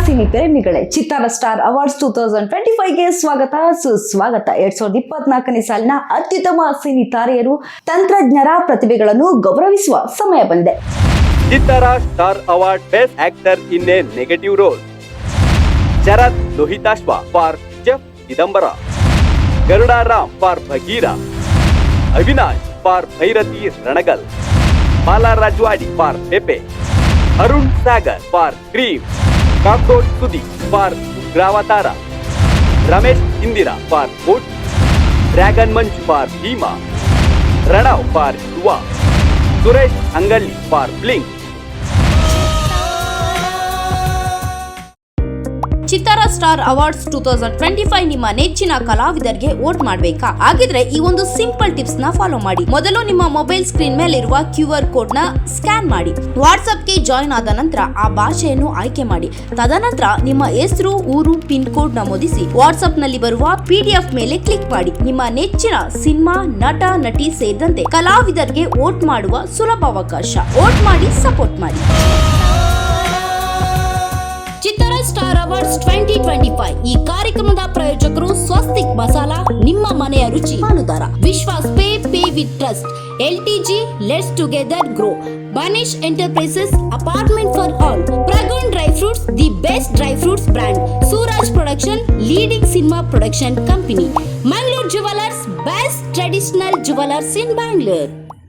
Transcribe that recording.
Cine ಪ್ರೇಮಿಗಳೇ, ಚಿತ್ತಾರ star awards 2025ಗೆ ಸ್ವಾಗತ ಸುಸ್ವಾಗತ. 2024ನೇ ಸಾಲಿನ ಅತ್ಯುತ್ತಮ ಸಿನಿ ತಾರೆಯರು, ತಂತ್ರಜ್ಞರ ಪ್ರತಿಭೆಗಳನ್ನು ಗೌರವಿಸುವ ಸಮಯ ಬಂದಿದೆ. Chittara star award best actor in a negative role. Sharath Lohithashwa for Chef Chidambara, Garuda Ram for Bagheera, Avinash for Bhairathi Ranagal, Bala Rajwadi for Pepe, Arun Sagar for Cream, Cockroach Sudeep for Ugravatara, Ramesh Indira for Coat, Dragon Manju for Bheema, Pranav for Yuva, Suresh Angalli for Blink. Chittara star awards 2025 ನಿಮ್ಮ ನೆಚ್ಚಿನ ಕಲಾವಿದರಿಗೆ ವೋಟ್ ಮಾಡಬೇಕಾ? ಹಾಗಿದ್ರೆ ಈ ಒಂದು ಸಿಂಪಲ್ ಟಿಪ್ಸ್ ನ ಫಾಲೋ ಮಾಡಿ. ಮೊದಲು ನಿಮ್ಮ ಮೊಬೈಲ್ ಸ್ಕ್ರೀನ್ ಮೇಲೆ ಇರುವ QR ಕೋಡ್ ನ ಸ್ಕ್ಯಾನ್ ಮಾಡಿ. ವಾಟ್ಸ್ಆಪ್ಗೆ ಜಾಯಿನ್ ಆದ ನಂತರ ಆ ಭಾಷೆಯನ್ನು ಆಯ್ಕೆ ಮಾಡಿ. ತದನಂತರ ನಿಮ್ಮ ಹೆಸರು, ಊರು, ಪಿನ್ ಕೋಡ್ ನಮೂದಿಸಿ ವಾಟ್ಸ್ಆಪ್ ನಲ್ಲಿ ಬರುವ PDF ಮೇಲೆ ಕ್ಲಿಕ್ ಮಾಡಿ. ನಿಮ್ಮ ನೆಚ್ಚಿನ ಸಿನಿಮಾ, ನಟ, ನಟಿ ಸೇರಿದಂತೆ ಕಲಾವಿದರಿಗೆ ವೋಟ್ ಮಾಡುವ ಸುಲಭ ಅವಕಾಶ. ವೋಟ್ ಮಾಡಿ, ಸಪೋರ್ಟ್ ಮಾಡಿ. ಚಿತ್ತಾರ ಸ್ಟಾರ್ ಅವಾರ್ಡ್ಸ್ 2025 ಈ ಕಾರ್ಯಕ್ರಮದ ಪ್ರಾಯೋಜಕರು ಸ್ವಸ್ತಿಕ್ ಮಸಾಲಾ, ನಿಮ್ಮ ಮನೆಯ ರುಚಿ ಪಾಲುದಾರ, Vishwas pay with trust, LTG let's together grow, Banish enterprises apartment for all, Pragun dry fruits the best dry fruits brand, Suraj production leading cinema production company, Mangaluru jewellers best traditional jewellers in Bangalore.